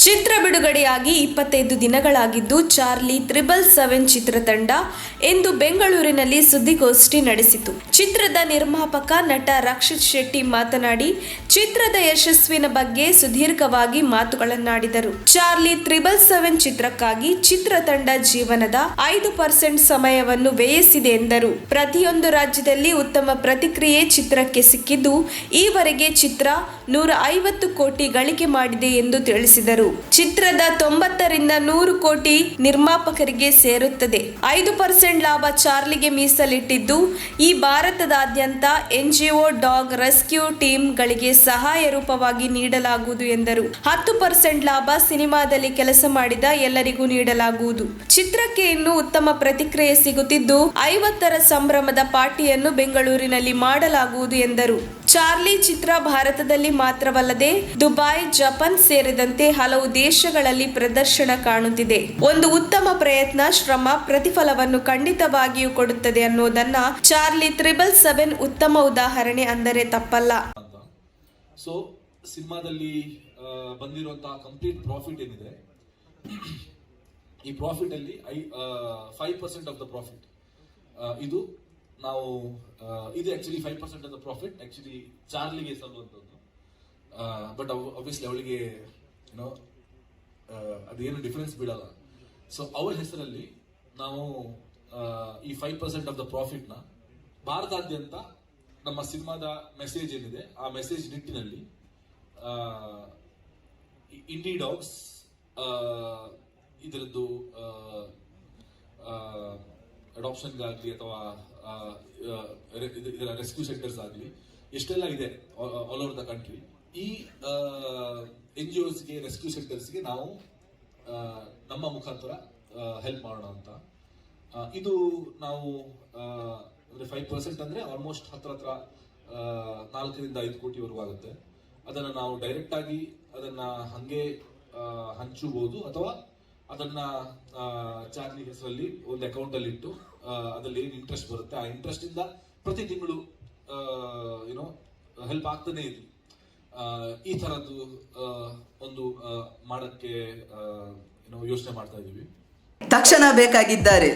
ಚಿತ್ರ ಬಿಡುಗಡೆಯಾಗಿ 25 ದಿನಗಳಾಗಿದ್ದು ಚಾರ್ಲಿ 777 ಚಿತ್ರತಂಡ ಎಂದು ಬೆಂಗಳೂರಿನಲ್ಲಿ ಸುದ್ದಿಗೋಷ್ಠಿ ನಡೆಸಿತು. ಚಿತ್ರದ ನಿರ್ಮಾಪಕ ನಟ ರಕ್ಷಿತ್ ಶೆಟ್ಟಿ ಮಾತನಾಡಿ ಚಿತ್ರದ ಯಶಸ್ಸಿನ ಬಗ್ಗೆ ಸುದೀರ್ಘವಾಗಿ ಮಾತುಗಳನ್ನಾಡಿದರು. ಚಾರ್ಲಿ 777 ಚಿತ್ರಕ್ಕಾಗಿ ಚಿತ್ರತಂಡ ಜೀವನದ 5% ಸಮಯವನ್ನು ವ್ಯಯಿಸಿದೆ ಎಂದರು. ಪ್ರತಿಯೊಂದು ರಾಜ್ಯದಲ್ಲಿ ಉತ್ತಮ ಪ್ರತಿಕ್ರಿಯೆ ಚಿತ್ರಕ್ಕೆ ಸಿಕ್ಕಿದ್ದು ಈವರೆಗೆ ಚಿತ್ರ 150 ಕೋಟಿ ಗಳಿಕೆ ಮಾಡಿದೆ ಎಂದು ತಿಳಿಸಿದರು. ಚಿತ್ರದ 90 ರಿಂದ 100 ಕೋಟಿ ನಿರ್ಮಾಪಕರಿಗೆ ಸೇರುತ್ತದೆ. 5% ಲಾಭ ಚಾರ್ಲಿಗೆ ಮೀಸಲಿಟ್ಟಿದ್ದು ಈ ಭಾರತದಾದ್ಯಂತ NGO ಡಾಗ್ ರೆಸ್ಕ್ಯೂ ಟೀಮ್ ಗಳಿಗೆ ಸಹಾಯ ರೂಪವಾಗಿ ನೀಡಲಾಗುವುದು ಎಂದರು. 10% ಲಾಭ ಸಿನಿಮಾದಲ್ಲಿ ಕೆಲಸ ಮಾಡಿದ ಎಲ್ಲರಿಗೂ ನೀಡಲಾಗುವುದು. ಚಿತ್ರಕ್ಕೆ ಇನ್ನೂ ಉತ್ತಮ ಪ್ರತಿಕ್ರಿಯೆ ಸಿಗುತ್ತಿದ್ದು 50ರ ಸಂಭ್ರಮದ ಪಾರ್ಟಿಯನ್ನು ಬೆಂಗಳೂರಿನಲ್ಲಿ ಮಾಡಲಾಗುವುದು ಎಂದರು. ಚಾರ್ಲಿ ಚಿತ್ರ ಭಾರತದಲ್ಲಿ ಮಾತ್ರವಲ್ಲದೆ ದುಬೈ, ಜಪಾನ್ ಸೇರಿದಂತೆ ಹಲವು ದೇಶಗಳಲ್ಲಿ ಪ್ರದರ್ಶನ ಕಾಣುತ್ತಿದೆ. ಒಂದು ಉತ್ತಮ ಪ್ರಯತ್ನ, ಶ್ರಮ ಪ್ರತಿಫಲವನ್ನು ಖಂಡಿತವಾಗಿಯೂ ಕೊಡುತ್ತದೆ ಅನ್ನೋದನ್ನ ಚಾರ್ಲಿ 777 ಉತ್ತಮ ಉದಾಹರಣೆ ಅಂದರೆ ತಪ್ಪಲ್ಲ. ಸೊ ಸಿನಿಮಾದಲ್ಲಿ ಬಂದಿರುವಂತಹ ಕಂಪ್ಲೀಟ್ ಪ್ರಾಫಿಟ್ ಏನಿದೆ, ಈ ಪ್ರಾಫಿಟ್ ಅಲ್ಲಿ 5% ಆಫ್ ದ ಪ್ರಾಫಿಟ್ ಇದು ನಾವು ಇದು actually 5% of the profit actually ಚಾರ್ಲಿಗೆ ಸಲ್ಲುವಂಥದ್ದು. ಬಟ್ ಆಬ್ವಿಯಸ್ಲಿ ಅವಳಿಗೆ ಏನೋ ಅದೇನು ಡಿಫರೆನ್ಸ್ ಬಿಡಲ್ಲ. ಸೊ ಅವಳ ಹೆಸರಲ್ಲಿ ನಾವು ಈ 5% ಆಫ್ ದ ಪ್ರಾಫಿಟ್ ನ ಭಾರತಾದ್ಯಂತ ನಮ್ಮ ಸಿನಿಮಾದ ಮೆಸೇಜ್ ಏನಿದೆ ಆ ಮೆಸೇಜ್ ನಿಟ್ಟಿನಲ್ಲಿ ಇಂಡಿ ಡಾಗ್ಸ್ ಇದರದ್ದು ಅಡಾಪ್ಷನ್ಗಾಗಲಿ ಅಥವಾ ಇದರ ರೆಸ್ಕ್ಯೂ ಸೆಂಟರ್ಸ್ ಆಗಲಿ ಎಷ್ಟೆಲ್ಲ ಇದೆ ಆಲ್ ಓವರ್ ದ ಕಂಟ್ರಿ, ಈ NGOಸ್ಗೆ ರೆಸ್ಕ್ಯೂ ಸೆಂಟರ್ಸ್ಗೆ ನಾವು ನಮ್ಮ ಮುಖಾಂತರ ಹೆಲ್ಪ್ ಮಾಡೋಣ ಅಂತ. ಇದು ನಾವು 5% ಅಂದ್ರೆ ಆಲ್ಮೋಸ್ಟ್ ಹತ್ರ 4 ರಿಂದ 5 ಕೋಟಿವರೆಗೂ ಆಗುತ್ತೆ. ಅದನ್ನ ನಾವು ಡೈರೆಕ್ಟ್ ಆಗಿ ಅದನ್ನ ಹಂಗೆ ಹಂಚಬಹುದು ಅಥವಾ ಅದನ್ನ ಚಾರ್ಲಿ ಹೆಸರಲ್ಲಿ ಒಂದು ಅಕೌಂಟ್ ಅಲ್ಲಿ ಇಟ್ಟು ಅದ್ರಲ್ಲಿ ಏನು ಇಂಟ್ರೆಸ್ಟ್ ಬರುತ್ತೆ ಆ ಇಂಟ್ರೆಸ್ಟ್ ಇಂದ ಪ್ರತಿ ತಿಂಗಳು ಏನೋ ಹೆಲ್ಪ್ ಆಗ್ತಾನೆ ಇದೆ. ಈ ತರದ್ದು ಒಂದು ಮಾಡಕ್ಕೆ ಯೋಚನೆ ಮಾಡ್ತಾ ಇದೀವಿ. ತಕ್ಷಣ ಬೇಕಾಗಿದ್ದಾರೆ.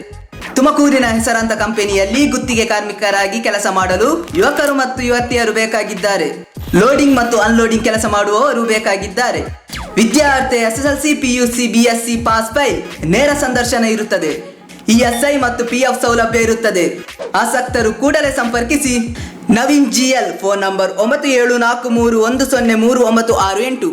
ತುಮಕೂರಿನ ಹೆಸರಾಂತ ಕಂಪನಿಯಲ್ಲಿ ಗುತ್ತಿಗೆ ಕಾರ್ಮಿಕರಾಗಿ ಕೆಲಸ ಮಾಡಲು ಯುವಕರು ಮತ್ತು ಯುವತಿಯರು ಬೇಕಾಗಿದ್ದಾರೆ. ಲೋಡಿಂಗ್ ಮತ್ತು ಅನ್ಲೋಡಿಂಗ್ ಕೆಲಸ ಮಾಡುವವರು ಬೇಕಾಗಿದ್ದಾರೆ. ವಿದ್ಯಾರ್ಥಿ SSLC, PUC, BSc pass by ನೇರ ಸಂದರ್ಶನ ಇರುತ್ತದೆ. ESI ಮತ್ತು PF ಸೌಲಭ್ಯ ಇರುತ್ತದೆ. ಆಸಕ್ತರು ಕೂಡಲೇ ಸಂಪರ್ಕಿಸಿ. Naveen GL, phone number 9743103968.